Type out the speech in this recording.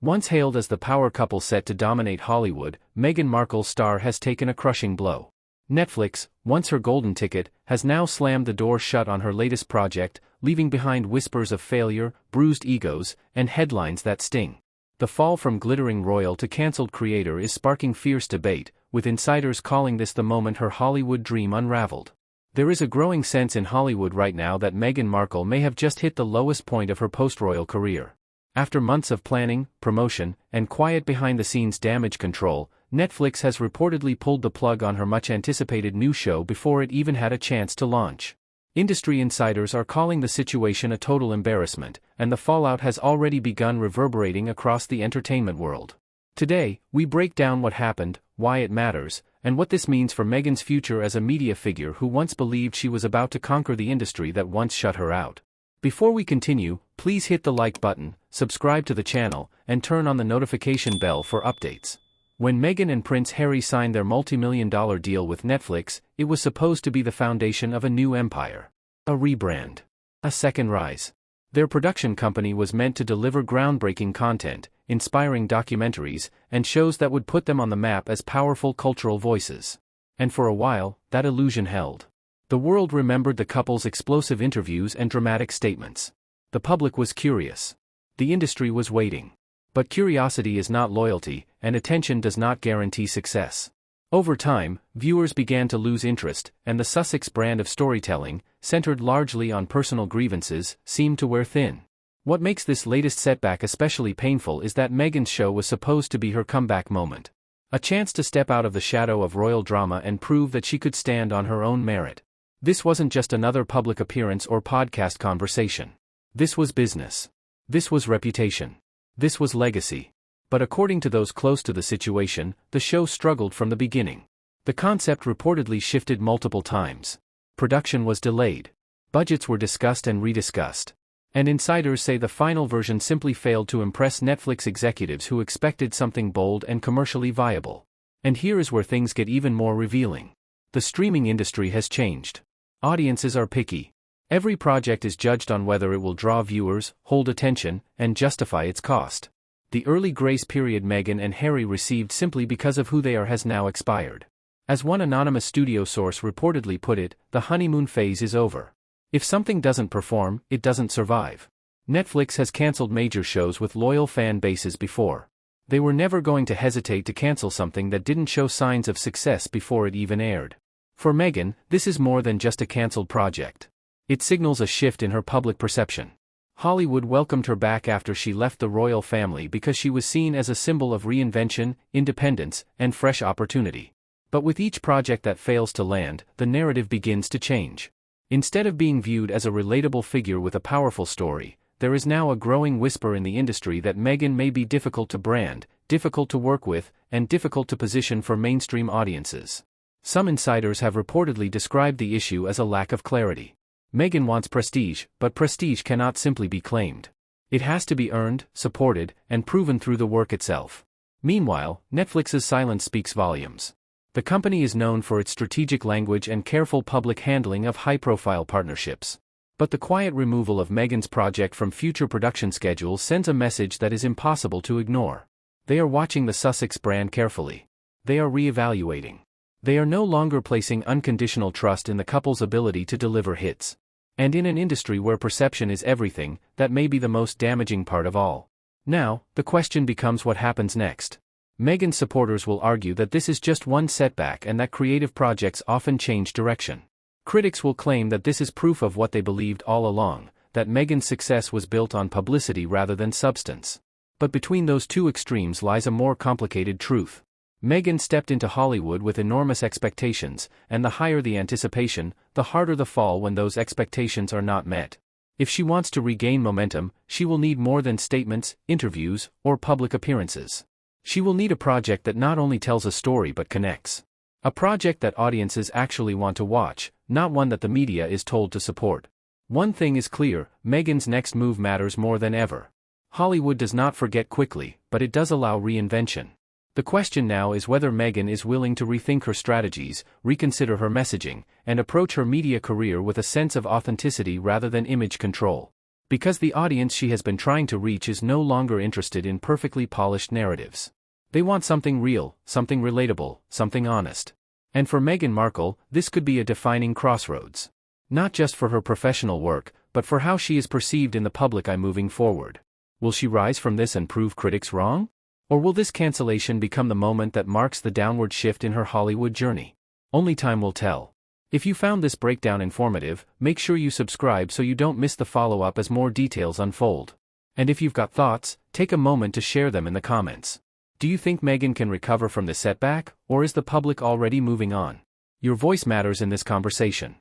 Once hailed as the power couple set to dominate Hollywood, Meghan Markle's star has taken a crushing blow. Netflix, once her golden ticket, has now slammed the door shut on her latest project, leaving behind whispers of failure, bruised egos, and headlines that sting. The fall from glittering royal to cancelled creator is sparking fierce debate, with insiders calling this the moment her Hollywood dream unraveled. There is a growing sense in Hollywood right now that Meghan Markle may have just hit the lowest point of her post-royal career. After months of planning, promotion, and quiet behind-the-scenes damage control, Netflix has reportedly pulled the plug on her much-anticipated new show before it even had a chance to launch. Industry insiders are calling the situation a total embarrassment, and the fallout has already begun reverberating across the entertainment world. Today, we break down what happened, why it matters, and what this means for Meghan's future as a media figure who once believed she was about to conquer the industry that once shut her out. Before we continue, please hit the like button, subscribe to the channel, and turn on the notification bell for updates. When Meghan and Prince Harry signed their multi-million-dollar deal with Netflix, it was supposed to be the foundation of a new empire. A rebrand. A second rise. Their production company was meant to deliver groundbreaking content, inspiring documentaries, and shows that would put them on the map as powerful cultural voices. And for a while, that illusion held. The world remembered the couple's explosive interviews and dramatic statements. The public was curious. The industry was waiting. But curiosity is not loyalty, and attention does not guarantee success. Over time, viewers began to lose interest, and the Sussex brand of storytelling, centered largely on personal grievances, seemed to wear thin. What makes this latest setback especially painful is that Meghan's show was supposed to be her comeback moment. A chance to step out of the shadow of royal drama and prove that she could stand on her own merit. This wasn't just another public appearance or podcast conversation. This was business. This was reputation. This was legacy. But according to those close to the situation, the show struggled from the beginning. The concept reportedly shifted multiple times. Production was delayed. Budgets were discussed and rediscussed. And insiders say the final version simply failed to impress Netflix executives who expected something bold and commercially viable. And here is where things get even more revealing. The streaming industry has changed. Audiences are picky. Every project is judged on whether it will draw viewers, hold attention, and justify its cost. The early grace period Meghan and Harry received simply because of who they are has now expired. As one anonymous studio source reportedly put it, the honeymoon phase is over. If something doesn't perform, it doesn't survive. Netflix has cancelled major shows with loyal fan bases before. They were never going to hesitate to cancel something that didn't show signs of success before it even aired. For Meghan, this is more than just a cancelled project. It signals a shift in her public perception. Hollywood welcomed her back after she left the royal family because she was seen as a symbol of reinvention, independence, and fresh opportunity. But with each project that fails to land, the narrative begins to change. Instead of being viewed as a relatable figure with a powerful story, there is now a growing whisper in the industry that Meghan may be difficult to brand, difficult to work with, and difficult to position for mainstream audiences. Some insiders have reportedly described the issue as a lack of clarity. Meghan wants prestige, but prestige cannot simply be claimed. It has to be earned, supported, and proven through the work itself. Meanwhile, Netflix's silence speaks volumes. The company is known for its strategic language and careful public handling of high-profile partnerships. But the quiet removal of Meghan's project from future production schedules sends a message that is impossible to ignore. They are watching the Sussex brand carefully. They are re-evaluating. They are no longer placing unconditional trust in the couple's ability to deliver hits. And in an industry where perception is everything, that may be the most damaging part of all. Now, the question becomes what happens next. Meghan's supporters will argue that this is just one setback and that creative projects often change direction. Critics will claim that this is proof of what they believed all along, that Meghan's success was built on publicity rather than substance. But between those two extremes lies a more complicated truth. Meghan stepped into Hollywood with enormous expectations, and the higher the anticipation, the harder the fall when those expectations are not met. If she wants to regain momentum, she will need more than statements, interviews, or public appearances. She will need a project that not only tells a story but connects. A project that audiences actually want to watch, not one that the media is told to support. One thing is clear, Meghan's next move matters more than ever. Hollywood does not forget quickly, but it does allow reinvention. The question now is whether Meghan is willing to rethink her strategies, reconsider her messaging, and approach her media career with a sense of authenticity rather than image control. Because the audience she has been trying to reach is no longer interested in perfectly polished narratives. They want something real, something relatable, something honest. And for Meghan Markle, this could be a defining crossroads. Not just for her professional work, but for how she is perceived in the public eye moving forward. Will she rise from this and prove critics wrong? Or will this cancellation become the moment that marks the downward shift in her Hollywood journey? Only time will tell. If you found this breakdown informative, make sure you subscribe so you don't miss the follow-up as more details unfold. And if you've got thoughts, take a moment to share them in the comments. Do you think Meghan can recover from this setback, or is the public already moving on? Your voice matters in this conversation.